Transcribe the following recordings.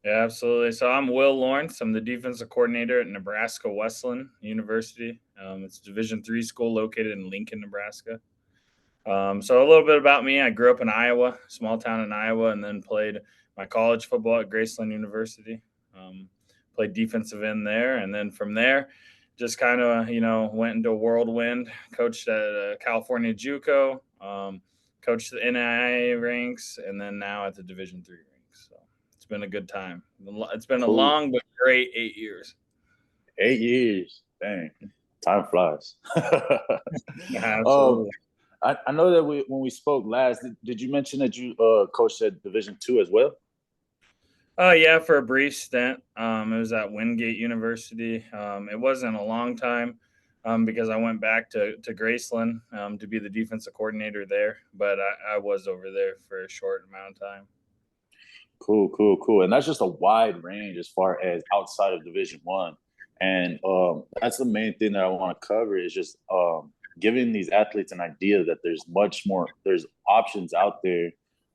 Yeah, absolutely. So I'm Will Lawrence. I'm the defensive coordinator at Nebraska Wesleyan University. It's a Division III school located in Lincoln, Nebraska. So a little bit about me: I grew up in Iowa, small town in Iowa, and then played my college football at Graceland University. Um, Played defensive end there, and then from there, just kind of went into a whirlwind. Coached at California JUCO, coached the NAIA ranks, and then now at the Division III ranks. So it's been a good time. It's been a Cool. long but great 8 years. 8 years. Dang. Time flies. um, Absolutely. I know that when we spoke last, did you mention that you coached at Division II as well? Oh yeah, for a brief stint. It was at Wingate University. It wasn't a long time because I went back to Graceland to be the defensive coordinator there, but I was over there for a short amount of time. Cool, cool, cool. And that's just a wide range as far as outside of Division I. And that's the main thing that I want to cover is just giving these athletes an idea that there's much more, there's options out there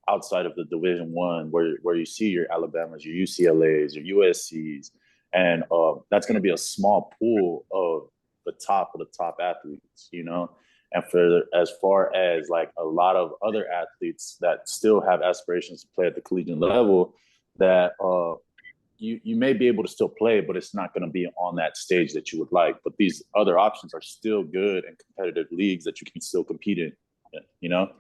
outside of the Division I where you see your Alabamas, your UCLAs, your USCs. And that's going to be a small pool of the top athletes, you know? And for as far as like a lot of other athletes that still have aspirations to play at the collegiate level, that you may be able to still play, but it's not going to be on that stage that you would like. But these other options are still good and competitive leagues that you can still compete in. You know?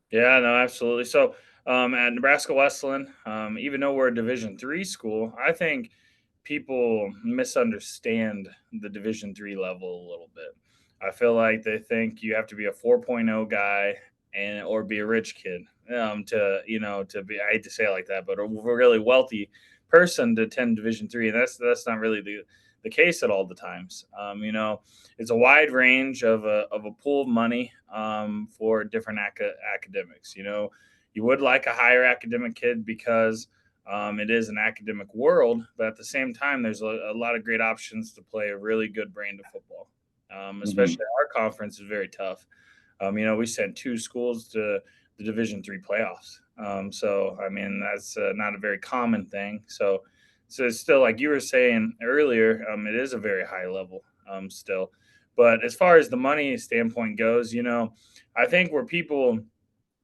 Yeah, no, absolutely. So at Nebraska Wesleyan, even though we're a Division III school, I think people misunderstand the Division III level a little bit. I feel like they think you have to be a 4.0 guy and or be a rich kid to to be. I hate to say it like that, but a really wealthy person to attend Division III, and that's not really the case at all the times. It's a wide range of a pool of money for different academics. You would like a higher academic kid because it is an academic world, but at the same time, there's a lot of great options to play a really good brand of football. Mm-hmm. Especially our conference is very tough. We sent two schools to the Division III playoffs. So I mean that's not a very common thing. So it's still like you were saying earlier, it is a very high level still. But as far as the money standpoint goes, I think where people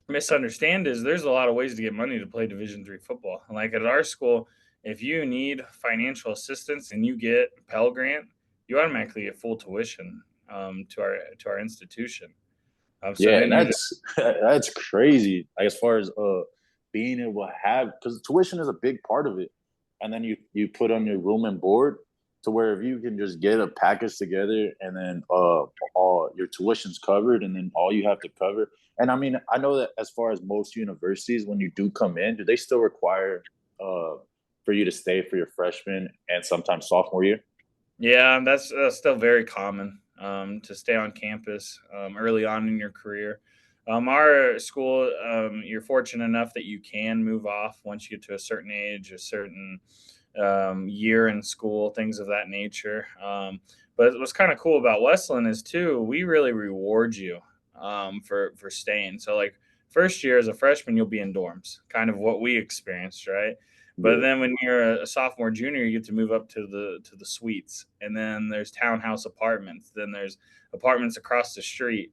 misunderstand is there's a lot of ways to get money to play Division III football. Like at our school, if you need financial assistance and you get a Pell Grant, you automatically get full tuition to our institution. So Yeah, and you that's crazy. Like as far as being able to have because tuition is a big part of it, and then you put on your room and board to where if you can just get a package together and then all your tuition's covered and then all you have to cover. And I mean, I know that as far as most universities, when you do come in, do they still require uh for you to stay for your freshman and sometimes sophomore year? Yeah, that's still very common to stay on campus early on in your career. Our school, you're fortunate enough that you can move off once you get to a certain age, a certain year in school, things of that nature. But what's kind of cool about Westland is too, we really reward you for staying. So like first year as a freshman, you'll be in dorms, kind of what we experienced, right? But Yeah. then when you're a sophomore, junior, you get to move up to the suites, and then there's townhouse apartments. Then there's apartments across the street.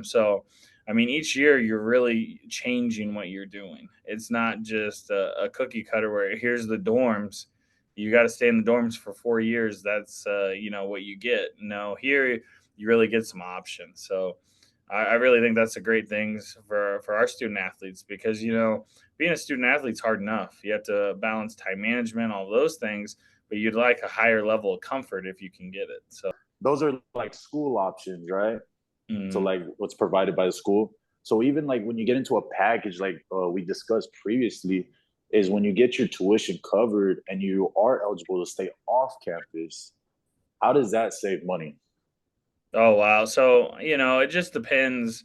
So, I mean, each year you're really changing what you're doing. It's not just a cookie cutter where here's the dorms. You got to stay in the dorms for 4 years. That's what you get. No, here you really get some options. So, I really think that's a great thing for our student athletes because being a student athlete is hard enough. You have to balance time management, all those things, but you'd like a higher level of comfort if you can get it. So, Those are like school options, right? So mm, like what's provided by the school. So even like when you get into a package like we discussed previously, is when you get your tuition covered and you are eligible to stay off campus. How does that save money? oh wow. So it just depends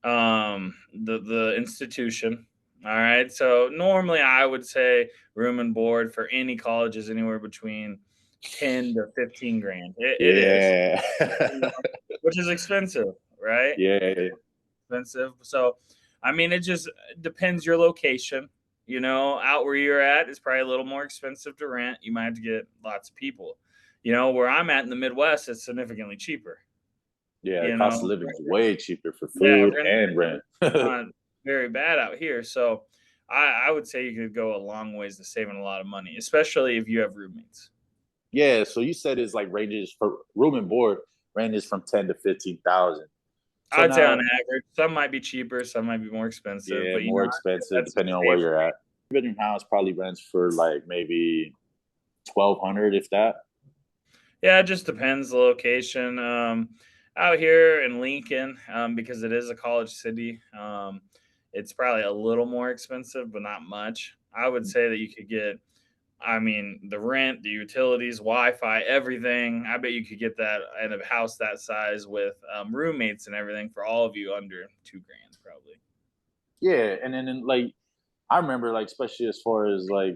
the institution. All right. So normally I would say room and board for any college is anywhere between 10 to 15 grand. It is, Yeah. which is expensive, right? Yeah. Expensive. So, I mean, it just depends your location. out where you're at is probably a little more expensive to rent. You might have to get lots of people. Where I'm at in the Midwest, it's significantly cheaper. Yeah, the You cost of know, living is way cheaper for yeah, food rent and rent. not very bad out here. So I would say you could go a long ways to saving a lot of money, especially if you have roommates. Yeah, so you said it's like ranges for room and board ranges from 10 to 15,000. So I'd say on now, average, some might be cheaper, some might be more expensive, yeah, but more I'd say expensive that's a depending on where safe. you're at. Bedroom house probably rents for like maybe 1,200 if that. Yeah, it just depends the location. Out here in Lincoln, because it is a college city, it's probably a little more expensive, but not much. I would say that you could get, I mean, the rent, the utilities, Wi-Fi, everything. I bet you could get that in a house that size with roommates and everything for all of you under 2 grand, probably. Yeah, and then like I remember like especially as far as like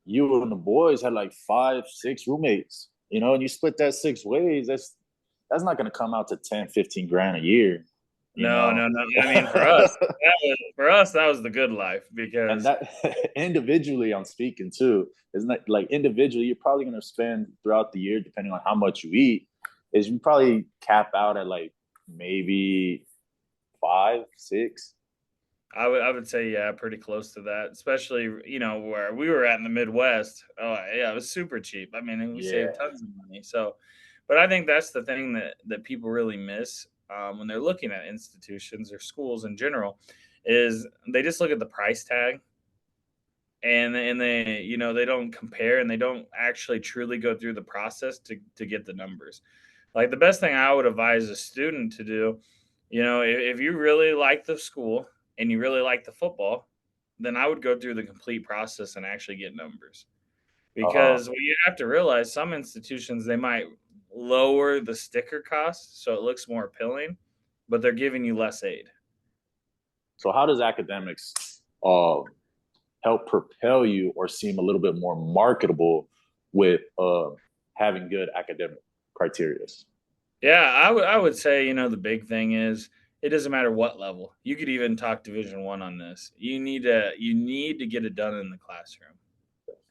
you and the boys had like 5, 6 roommates, and you split that 6 ways. That's not gonna come out to 10, 15 grand a year, you No, know. no, no. I mean, for us, that was the good life And because that individually I'm speaking too. Isn't that like individually you're probably gonna spend throughout the year, depending on how much you eat, is you probably cap out at like maybe 5, 6. I would say, yeah, pretty close to that, especially, where we were at in the Midwest. Oh, yeah, it was super cheap. I mean, and we saved Yeah. tons of money. So, but I think that's the thing that people really miss when they're looking at institutions or schools in general is they just look at the price tag and they don't compare and they don't actually truly go through the process to get the numbers. Like the best thing I would advise a student to do, if you really like the school and you really like the football, then I would go through the complete process and actually get numbers. Uh-huh. Because what you have to realize, some institutions they might lower the sticker cost so it looks more appealing, but they're giving you less aid. So how does academics help propel you or seem a little bit more marketable with having good academic criteria? Yeah, I would say, the big thing is it doesn't matter what level. You could even talk Division 1 on this. You need to get it done in the classroom.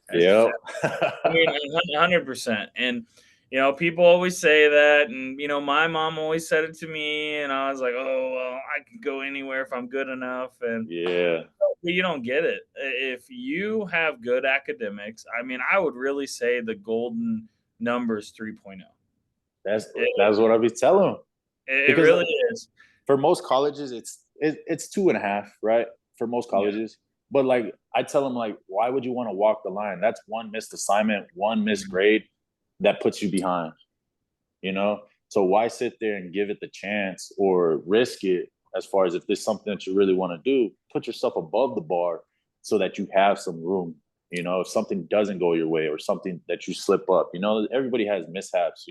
That's just Yep. I mean, 100%. And people always say that, and my mom always said it to me, and I was like, oh well, I can go anywhere if I'm good enough, and Yeah. you don't get it. If you have good academics, I mean, I would really say the golden number is 3.0. That's It, that's what I'll be telling them. it Because really is. for most colleges, it's 2.5, right? For most Yeah. colleges. But like I tell them, like, why would you want to walk the line? That's one missed assignment, one missed Mhm. grade that puts you behind, you know? So why sit there and give it the chance or risk it as far as if there's something that you really want to do, put yourself above the bar so that you have some room, if something doesn't go your way or something that you slip up, everybody has mishaps,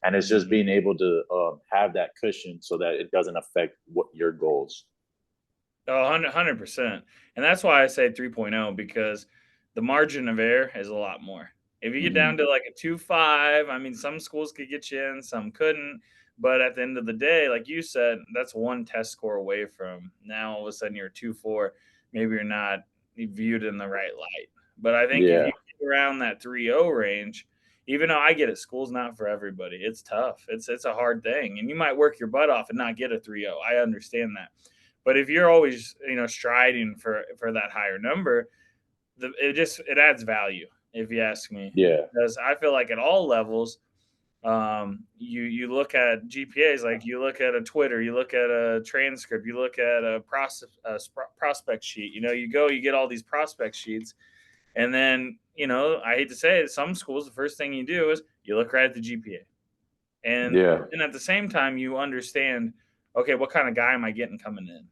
and it's just Mhm. being able to have that cushion so that it doesn't affect what your goals. Oh, 100%. And that's why I say 3.0 because the margin of error is a lot more. If you get Mm-hmm. down to like a 2.5, I mean, some schools could get you in, some couldn't. But at the end of the day, like you said, that's one test score away from now all of a sudden you're 2.4. Maybe you're not viewed in the right light. But I think if Yeah. you get around that 3.0 range, even though I get it, school's not for everybody. It's tough. It's a hard thing. And you might work your butt off and not get a 3.0. I understand that. But if you're always, striding for that higher number, it adds value, if you ask me. Yeah. Because I feel like at all levels, you look at GPAs, like you look at a Twitter, you look at a transcript, you look at prospect sheet. You get all these prospect sheets, and then I hate to say it, some schools the first thing you do is you look right at the GPA, and Yeah. then at the same time you understand, okay, what kind of guy am I getting coming in?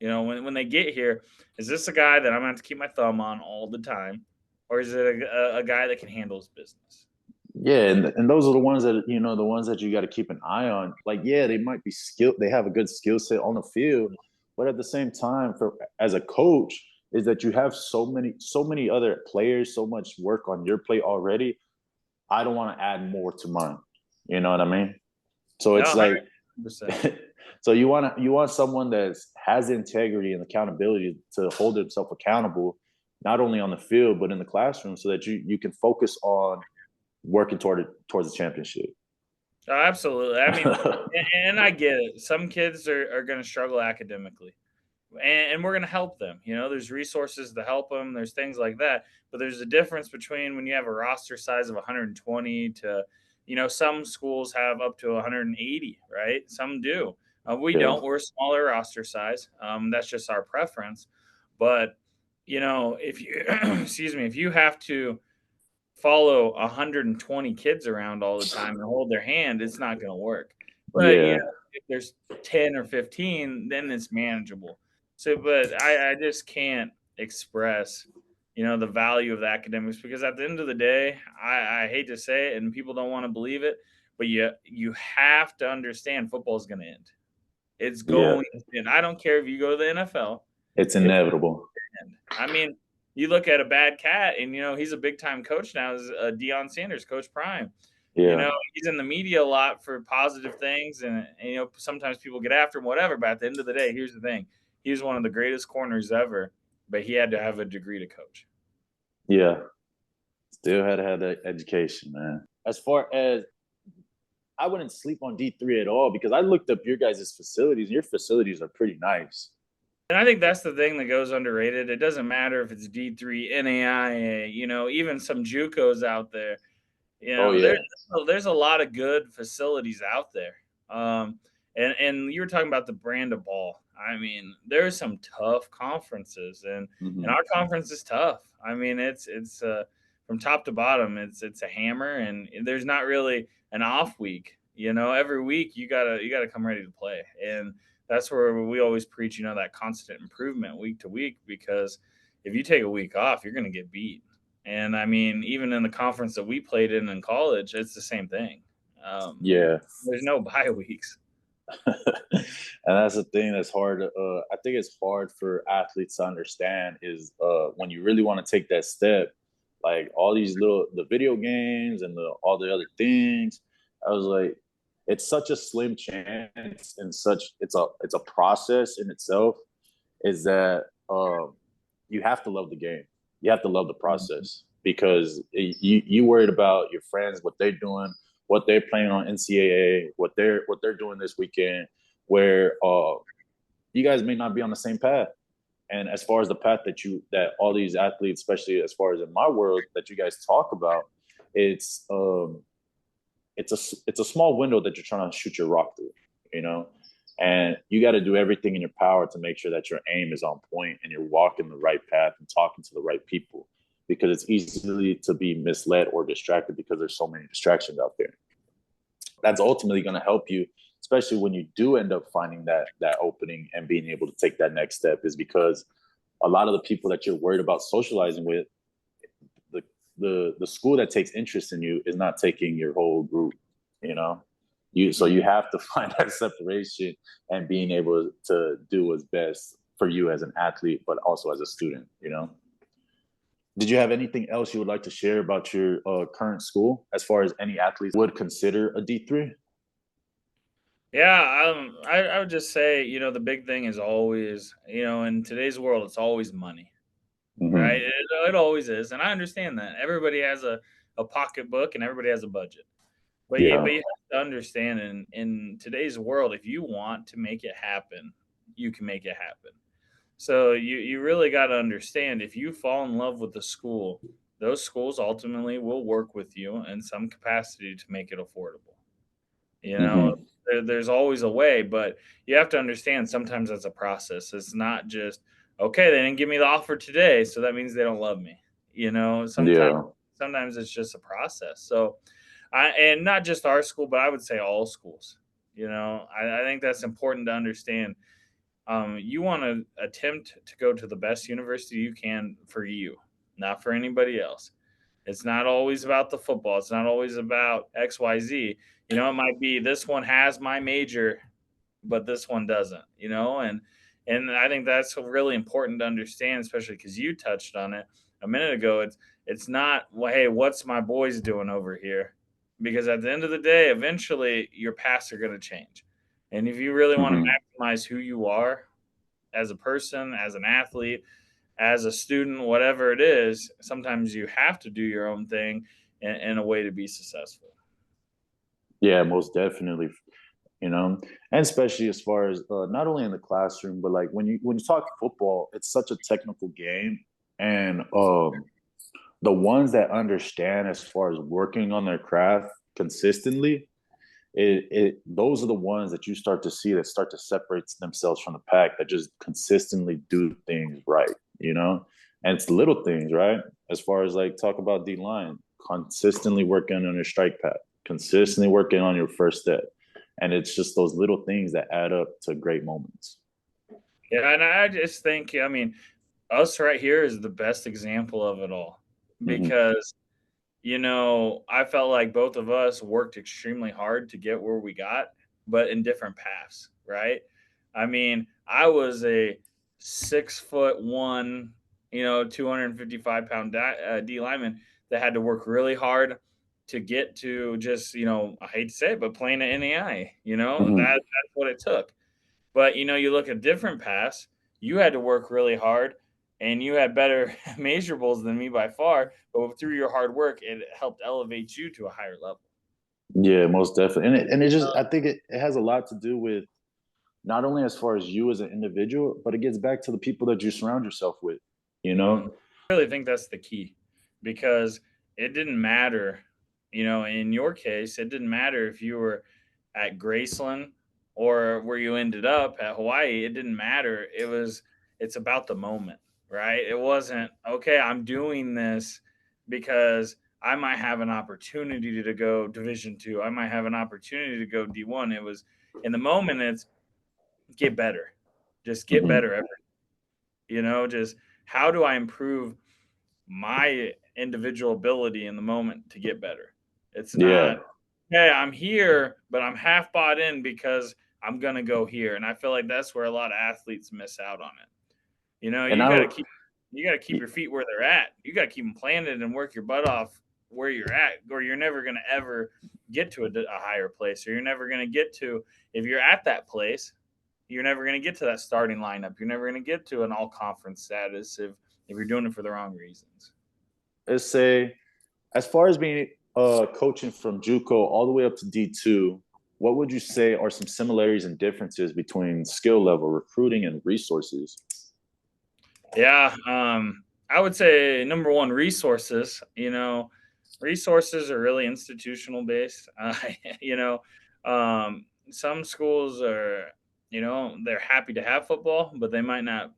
When they get here, is this a guy that I'm going to have to keep my thumb on all the time? Or is it a guy that can handle his business? Yeah, and those are the ones that the ones that you got to keep an eye on. Like, yeah, they might be skilled, they have a good skill set on the field, but at the same time, for as a coach, is that you have so many other players, so much work on your plate already. I don't want to add more to mine. You know what I mean? So No, it's like, 100%. so you want someone that has integrity and accountability to hold himself accountable, not only on the field but in the classroom, so that you can focus on working towards the championship. Oh, absolutely. I mean, and I get it. Some kids are going to struggle academically, and we're going to help them. You know, there's resources to help them. There's things like that. But there's a difference between when you have a roster size of 120 to, some schools have up to 180, right? Some do. We Yeah, don't. We're a smaller roster size. That's just our preference. But, if you, excuse me, if you have to follow 120 kids around all the time and hold their hand, it's not going to work. But yeah, if there's 10 or 15, then it's manageable. So, but I just can't express, the value of the academics because at the end of the day, I hate to say it, and people don't want to believe it, but you have to understand football is going to end. It's yeah. going to end. I don't care if you go to the NFL. It's It's inevitable. end. I mean, you look at a bad cat, and he's a big time coach now. Is Deion Sanders, Coach Prime? Yeah, He's in the media a lot for positive things, and sometimes people get after him, whatever. But at the end of the day, here's the thing: he's one of the greatest corners ever, but he had to have a degree to coach. yeah. Still had to have that education, man. As far as I wouldn't sleep on D3 at all because I looked up your guys' facilities, and your facilities are pretty nice. And I think that's the thing that goes underrated. It doesn't matter if it's D3, NAIA, even some JUCOs out there. Oh yeah. There's a lot of good facilities out there. And you were talking about the brand of ball. I mean, there's some tough conferences, and Hmm. our conference is tough. I mean, it's from top to bottom, it's a hammer, and there's not really an off week. Every week you gotta come ready to play, and that's where we always preach. That constant improvement week to week, because if you take a week off, you're gonna get beat. And I mean, even in the conference that we played in college, it's the same thing. Um, Yeah. there's no bye weeks. And that's the thing that's hard. I think it's hard for athletes to understand is when you really want to take that step, like all these the video games and all the other things. I was like, it's such a slim chance and it's a process in itself. Is that you have to love the game. You have to love the process because you worried about your friends, what they're doing, what they're playing on NCAA, what they're doing this weekend, where you guys may not be on the same path. And as far as the path that all these athletes, especially as far as in my world, that you guys talk about, it's it's a small window that you're trying to shoot your rock through, you know, and you got to do everything in your power to make sure that your aim is on point and you're walking the right path and talking to the right people because it's easily to be misled or distracted because there's so many distractions out there. That's ultimately going to help you, especially when you do end up finding that opening and being able to take that next step, is because a lot of the people that you're worried about socializing with, the the school that takes interest in you is not taking your whole group, you know. So you have to find that separation and being able to do what's best for you as an athlete, but also as a student, you know. Did you have anything else you would like to share about your current school as far as any athletes would consider a D3? Yeah, I would just say, the big thing is always, in today's world, it's always money, right? Mm-hmm. It always is, and I understand that. Everybody has a pocketbook and everybody has a budget. But Yeah. you have to understand in today's world, if you want to make it happen, you can make it happen. So you really got to understand if you fall in love with the school, those schools ultimately will work with you in some capacity to make it affordable. You know, Mm-hmm. there's always a way, but you have to understand sometimes that's a process. It's not just okay, they didn't give me the offer today, so that means they don't love me. Sometimes Yeah. it's just a process. So and not just our school, but I would say all schools. I think that's important to understand. You want to attempt to go to the best university you can for you, not for anybody else. It's not always about the football. It's not always about XYZ. It might be this one has my major, but this one doesn't, and I think that's really important to understand, especially because you touched on it a minute ago. It's not, well, hey, what's my boys doing over here? Because at the end of the day, eventually your paths are going to change. And if you really want to Mm-hmm. maximize who you are as a person, as an athlete, as a student, whatever it is, sometimes you have to do your own thing in a way to be successful. Yeah, most definitely. You know, and especially as far as not only in the classroom, but like when you talk football, it's such a technical game, and the ones that understand as far as working on their craft consistently, it those are the ones that you start to see that start to separate themselves from the pack that just consistently do things right, you know? And it's little things, right? As far as like talk about D line, consistently working on your strike path, consistently working on your first step. And it's just those little things that add up to great moments. Yeah, and I just think, I mean, us right here is the best example of it all Mm-hmm. because, I felt like both of us worked extremely hard to get where we got, but in different paths, right? I mean, I was a 6'1", 255 pound D lineman that had to work really hard to get to just, I hate to say it, but playing at NAI, Mm-hmm. that's what it took. But you look at different paths, you had to work really hard and you had better measurables than me by far, but through your hard work, it helped elevate you to a higher level. Yeah, most definitely. And it just I think it has a lot to do with not only as far as you as an individual, but it gets back to the people that you surround yourself with, you know? I really think that's the key because it didn't matter, in your case, it didn't matter if you were at Graceland or where you ended up at Hawaii. It didn't matter. It's about the moment, right? It wasn't, okay, I'm doing this because I might have an opportunity to go Division 2. I might have an opportunity to go D1. It was in the moment, it's get better. Just get Mm-hmm. better just how do I improve my individual ability in the moment to get better? It's Yeah. not, hey, I'm here, but I'm half bought in because I'm gonna go here. And I feel like that's where a lot of athletes miss out on it. And You I gotta don't, keep your feet where they're at. You gotta keep them planted and work your butt off where you're at, or you're never gonna ever get to a higher place, or you're never gonna get to, if you're at that place, you're never going to get to that starting lineup. You're never going to get to an all conference status if you're doing it for the wrong reasons. let's say, as far as being coaching from JUCO all the way up to D2, what would you say are some similarities and differences between skill level, recruiting, and resources? Yeah, I would say number one, resources. Resources are really institutional based. You know, some schools are, they're happy to have football, but they might not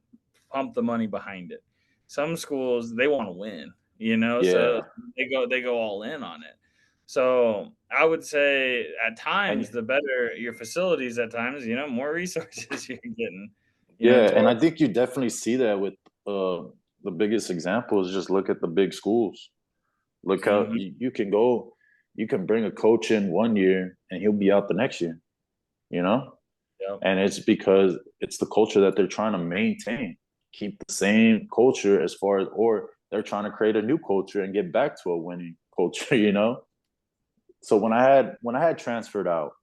pump the money behind it. Some schools they want to win, so Yeah. they go all in on it. So I would say at times And the better your facilities, at times more resources you're getting. yeah, and I Towards. think you definitely see that with uh, the biggest example is just look at the big schools. Look how Mhm. you can go, you can bring a coach in one year and he'll be out the next year, you know? Yep. And it's because it's the culture that they're trying to maintain, keep the same culture as far as, or they're trying to create a new culture and get back to a winning culture, you know? So when I had transferred out,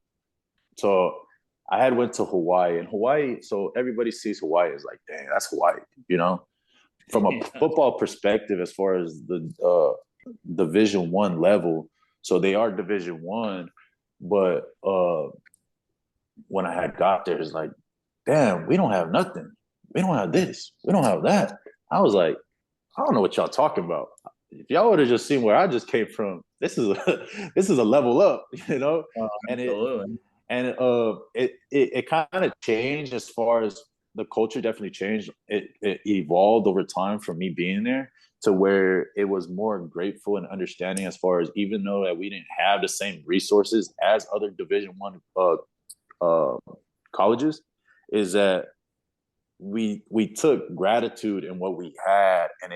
so I had went to Hawaii, and Hawaii, so everybody sees Hawaii as like, dang, that's Hawaii, you know? From a Yeah. football perspective, as far as the Division 1 level, so they are Division 1, but when I had got there, it's like, damn, we don't have nothing. We don't have this. We don't have that. I was like, I don't know what y'all talking about. If y'all would have just seen where I just came from, this is a this is a level up, you know. And it Absolutely. and it kind of changed as far as the culture definitely changed. It evolved over time from me being there to where it was more grateful and understanding as far as even though that we didn't have the same resources as other Division 1 uh, colleges, is that we took gratitude in what we had, and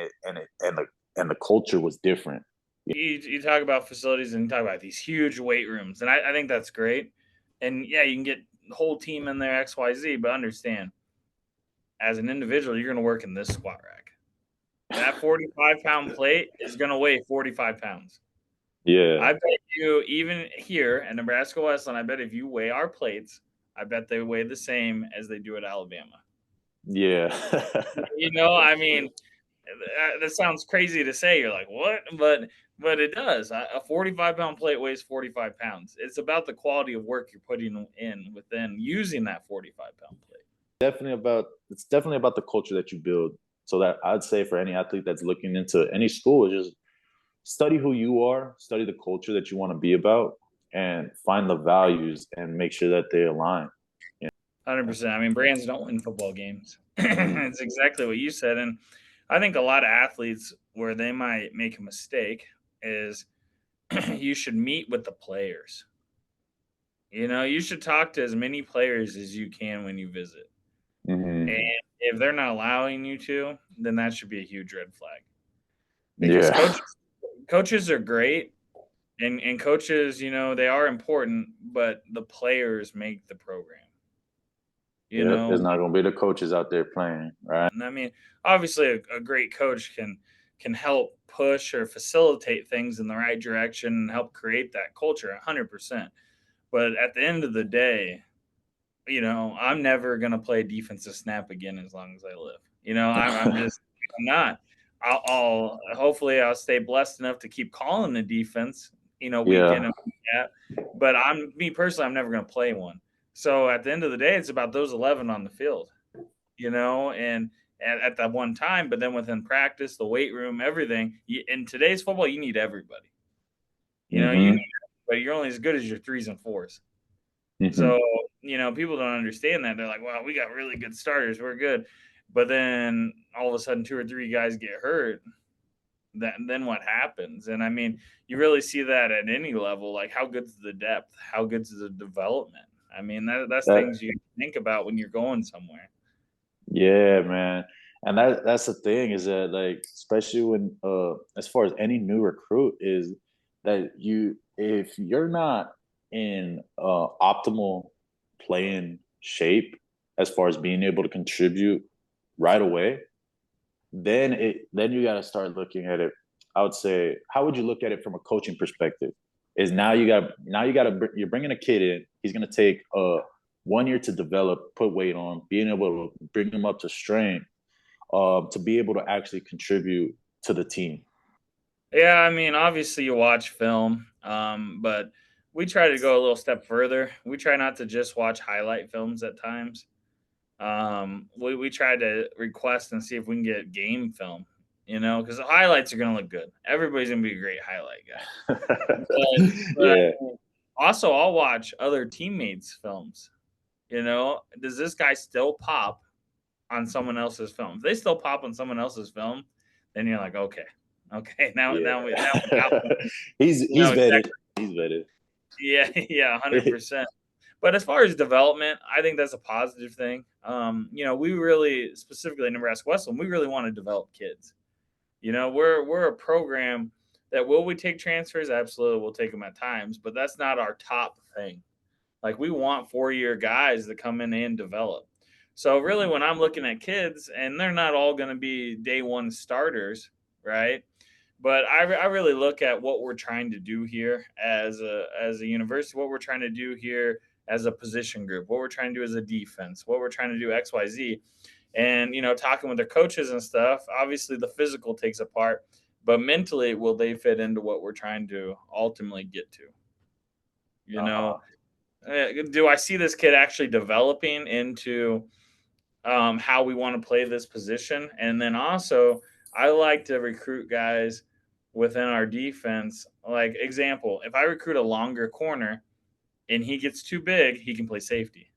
the culture was different. You talk about facilities and you talk about these huge weight rooms, and I think that's great. And yeah, you can get the whole team in there, XYZ, but understand, as an individual, you're going to work in this squat rack. That 45-pound plate is going to weigh 45 pounds. Yeah, I bet you, even here at Nebraska Wesleyan, I bet if you weigh our plates, I bet they weigh the same as they do at Alabama. yeah. I mean, That sounds crazy to say. You're like, what? But it does. A 45-pound plate weighs 45 pounds. It's about the quality of work you're putting in within using that 45-pound plate. It's definitely about the culture that you build. So that I'd say for any athlete that's looking into any school, is just study who you are, study the culture that you want to be about, and find the values and make sure that they align. 100%. I mean, brands don't win football games. It's exactly what you said. And I think a lot of athletes, where they might make a mistake, is you should meet with the players. You should talk to as many players as you can when you visit. And Mm-hmm. if they're not allowing you to, then that should be a huge red flag. Because Yeah. coaches are great, and coaches, they are important, but the players make the program. You Yep. There's know, not going to be the coaches out there playing, right? and I mean, obviously, a great coach can help push or facilitate things in the right direction and help create that culture 100%. But at the end of the day, I'm never gonna play defensive snap again as long as I live. I'm not. I'll hopefully I'll stay blessed enough to keep calling the defense, week in Yeah. and week out. But me personally, I'm never gonna play one. So at the end of the day, it's about those 11 on the field, and at that one time. But then within practice, the weight room, everything. In today's football, you need everybody. You Mm-hmm. need everybody. You're only as good as your threes and fours. Mm-hmm. So, people don't understand that. They're like, "Wow, we got really good starters. We're good." But then all of a sudden 2 or 3 guys get hurt. Then what happens? And I mean, you really see that at any level. Like, how good's the depth? How good's the development? I mean, that's That things you think about when you're going somewhere. Yeah, man. And that's the thing, is that, like, especially when as far as any new recruit, is that if you're not in optimal playing shape as far as being able to contribute right away, then you got to start looking at it. I would say, how would you look at it from a coaching perspective? Is you're bringing a kid in. He's going to take 1 year to develop, put weight on, being able to bring him up to strength, to be able to actually contribute to the team. Yeah, I mean, obviously you watch film, but we try to go a little step further. We try not to just watch highlight films at times. We try to request and see if we can get game film, because the highlights are going to look good. Everybody's going to be a great highlight guy. But Yeah. also, I'll watch other teammates' films. Does this guy still pop on someone else's film? If they still pop on someone else's film, then you're like, okay, okay, now we got Yeah. one. He's vetted. Exactly. He's vetted. Yeah, yeah, 100%. But as far as development, I think that's a positive thing. We really, specifically in Nebraska Wesleyan, we really want to develop kids. We're a program that, will we take transfers? Absolutely, we'll take them at times, but that's not our top thing. Like, we want 4-year guys that come in and develop. So really, when I'm looking at kids, and they're not all going to be day one starters, right? But I really look at what we're trying to do here as a university, what we're trying to do here as a position group, what we're trying to do as a defense, what we're trying to do XYZ, and talking with their coaches and stuff. Obviously, the physical takes a part, but mentally, will they fit into what we're trying to ultimately get to? You know, Uh-huh. do I see this kid actually developing into how we want to play this position? And then also, I like to recruit guys within our defense. Like, example, if I recruit a longer corner and he gets too big, he can play safety.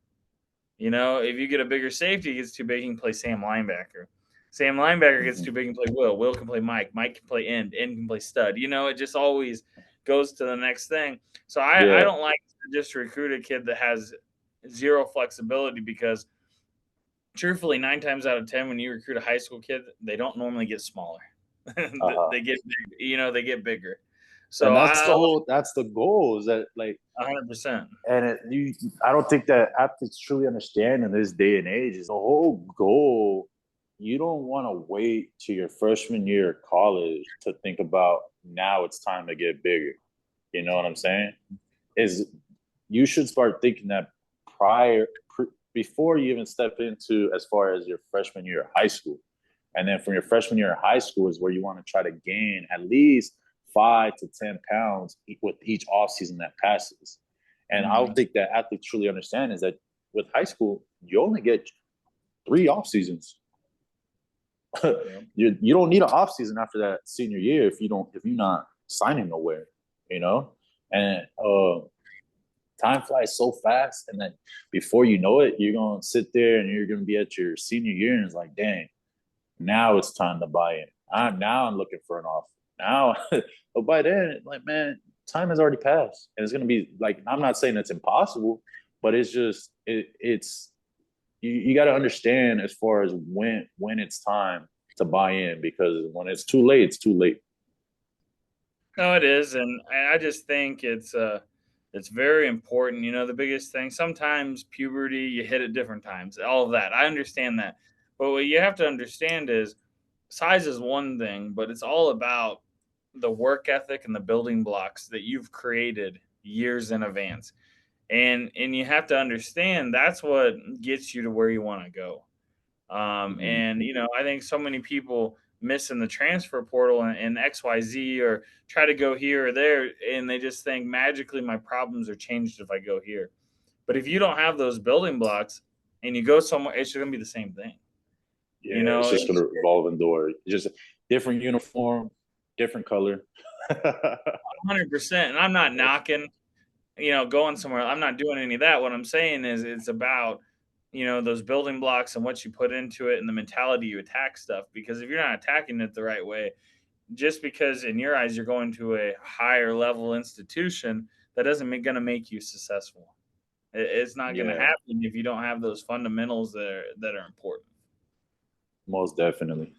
If you get a bigger safety, he gets too big, he can play Sam linebacker. Sam linebacker gets too Mhm. big, and play Will. Will can play Mike. Mike can play end. End can play stud. It just always goes to the next thing. So I Yeah. don't like to just recruit a kid that has zero flexibility, because truthfully, 9 times out of 10, when you recruit a high school kid, they don't normally get smaller. Uh-huh. They get big, they get bigger. And So that's the goal, is that, like, 100%. and I don't think that athletes truly understand in this day and age, is the whole goal. You don't want to wait to your freshman year of college to think about, now it's time to get bigger. You know what I'm saying? Is You should start thinking that before you even step into, as far as your freshman year of high school. And then from your freshman year in high school is where you want to try to gain at least 5 to 10 pounds with each off season that passes. And I Mhm. don't think that athletes truly understand is that with high school, you only get 3 off seasons. Yeah. You don't need an off season after that senior year if you're not signing nowhere, you know. And time flies so fast, and then before you know it, you're gonna sit there and you're gonna be at your senior year, and it's like, dang, now it's time to buy in. I'm looking for an offer now, but by then, like man, time has already passed, and it's gonna be like I'm not saying it's impossible, but it's just it's you got to understand as far as when it's time to buy in because when it's too late, it's too late. No, it is, and I just think it's very important. You know, the biggest thing sometimes puberty, you hit at different times, all of that. I understand that, but what you have to understand is size is one thing, but it's all about the work ethic and the building blocks that you've created years in advance. And you have to understand that's what gets you to where you want to go. Mm-hmm. And I think so many people miss in the transfer portal and XYZ or try to go here or there, and they just think magically my problems are changed if I go here. But if you don't have those building blocks and you go somewhere, it's going to be the same thing. Yeah, You it's know, just gonna revolve indoor. Just different uniform, different color. 100%. And I'm not knocking, going somewhere. I'm not doing any of that. What I'm saying is it's about, those building blocks and what you put into it and the mentality you attack stuff. Because if you're not attacking it the right way, just because in your eyes you're going to a higher level institution, that doesn't going to make you successful. It's not going to Yeah, happen if you don't have those fundamentals that are important. most definitely.